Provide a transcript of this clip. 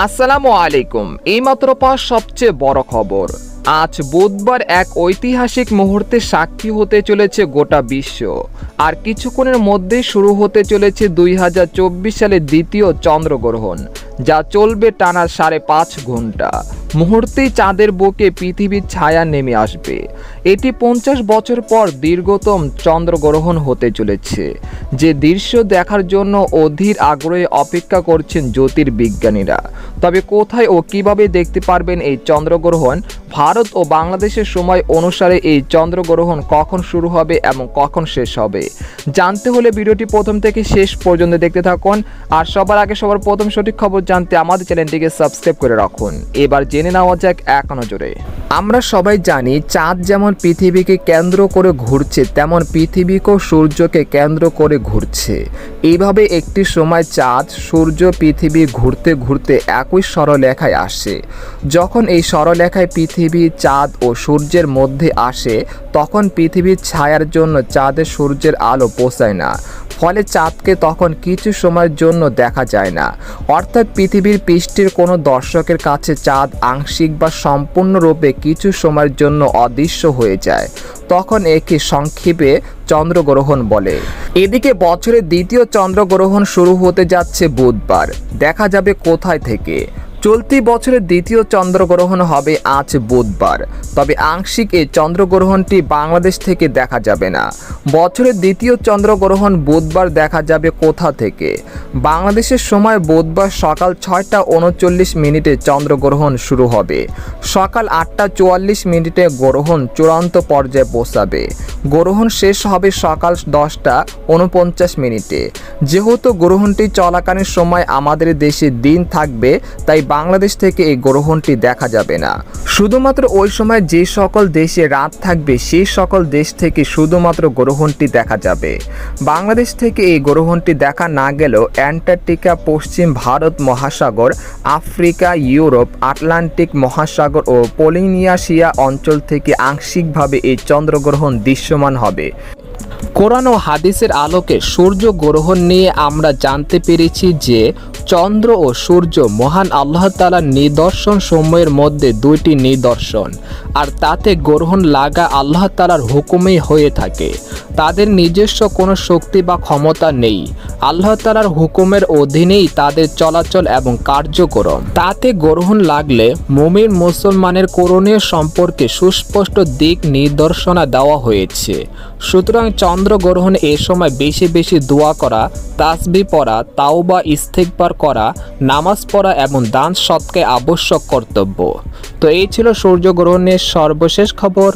আসসালামু আলাইকুম। এইমাত্র পাওয়া সবচেয়ে বড় খবর। আজ বুধবার এক ঐতিহাসিক মুহূর্তে সাক্ষী হতে চলেছে গোটা বিশ্ব। আর কিছুক্ষণের মধ্যেই শুরু হতে চলেছে 2024 সালের দ্বিতীয় চন্দ্রগ্রহণ, যা চলবে টানা 5.5 ঘন্টা। মুহূর্তেই চাঁদের বুকে পৃথিবীর ছায়া নেমে আসবে। এটি 50 বছর পর দীর্ঘতম চন্দ্রগ্রহণ হতে চলেছে, যে দৃশ্য দেখার জন্য অধীর আগ্রহে অপেক্ষা করছেন জ্যোতির্বিজ্ঞানীরা। তবে কোথায় ও কিভাবে দেখতে পারবেন এই চন্দ্রগ্রহণ? ভারত ও বাংলাদেশের সময় অনুসারে এই চন্দ্রগ্রহণ কখন শুরু হবে এবং কখন শেষ হবে, জানতে হলে ভিডিওটি প্রথম থেকে শেষ পর্যন্ত দেখতে থাকুন। আর সবার আগে সবার প্রথম সঠিক খবর জানতে আমাদের চ্যানেলটিকে সাবস্ক্রাইব করে রাখুন। এবার জেনে নেওয়া যাক এক নজরে। আমরা সবাই জানি, চাঁদ যেমন পৃথিবীকে কেন্দ্র করে ঘুরছে, তেমন পৃথিবীকেও সূর্যকে কেন্দ্র করে ঘুরছে। এইভাবে একটি সময় চাঁদ, সূর্য, পৃথিবী ঘুরতে ঘুরতে একই সরলরেখায় আসে। যখন এই সরলরেখায় পৃথিবী, চাঁদ ও সূর্যের মধ্যে আসে, তখন পৃথিবীর ছায়ার জন্য চাঁদে সূর্যের আলো পৌঁছায় না। ফলে চাঁদকে তখন কিছু সময়ের জন্য দেখা যায় না। অর্থাৎ পৃথিবীর পৃষ্ঠের কোনো দর্শকের কাছে চাঁদ আংশিক বা সম্পূর্ণরূপে কিছু সময়ের জন্য অদৃশ্য হয়ে যায়। তখন একে সংক্ষেপে চন্দ্রগ্রহণ বলে। এদিকে বছরের দ্বিতীয় চন্দ্রগ্রহণ শুরু হতে যাচ্ছে বুধবার। দেখা যাবে কোথায় থেকে। চলতি বছরের দ্বিতীয় চন্দ্রগ্রহণ হবে আজ বুধবার। তবে আংশিক এই চন্দ্রগ্রহণটি বাংলাদেশ থেকে দেখা যাবে না। বছরের দ্বিতীয় চন্দ্রগ্রহণ বুধবার দেখা যাবে কোথা থেকে? বাংলাদেশের সময় বুধবার সকাল 6টা 39 চন্দ্রগ্রহণ শুরু হবে। সকাল 8টা 44 গ্রহণ চূড়ান্ত পর্যায়ে পৌঁছাবে। গ্রহণ শেষ হবে সকাল 10টা 49। যেহেতু গ্রহণটি চলাকালীন সময় আমাদের দেশে দিন থাকবে, তাই বাংলাদেশ থেকে এই গ্রহণটি দেখা যাবে না। শুধুমাত্র ওই সময় যে সকল দেশে রাত থাকবে, সেই সকল দেশ থেকে শুধুমাত্র গ্রহণটি দেখা যাবে। বাংলাদেশ থেকে এই গ্রহণটি দেখা না গেলেও অ্যান্টার্কটিকা, পশ্চিম ভারত মহাসাগর, আফ্রিকা, ইউরোপ, আটলান্টিক মহাসাগর ও পলিনেশিয়া অঞ্চল থেকে আংশিকভাবে এই চন্দ্রগ্রহণ দৃশ্যমান হবে। কোরআন ও হাদিসের আলোকে সূর্য গ্রহণ নিয়ে আমরা জানতে পেরেছি যে চন্দ্র ও সূর্য মহান আল্লাহ তাআলার নিদর্শন সমূহের মধ্যে দুইটি নিদর্শন, আর তাতে গ্রহণ লাগা আল্লাহ তাআলার হুকুমেই হয়ে থাকে। তাদের নিজস্ব কোনো শক্তি বা ক্ষমতা নেই। আল্লাহ তাআলার হুকুমের অধীনেই তাদের চলাচল এবং কার্যক্রম। তাতে গ্রহণ লাগলে মুমিন মুসলমানের করণীয় সম্পর্কে সুস্পষ্ট দিক নির্দেশনা দেওয়া হয়েছে। সুতরাং চন্দ্রগ্রহণ এ সময় বেশি বেশি দোয়া করা, তাসবিহ পড়া, তাওবা ইস্তেগফার করা, নামাজ পড়া এবং দান সৎকার আবশ্যক কর্তব্য। তো এই ছিল সূর্যগ্রহণের সর্বশেষ খবর।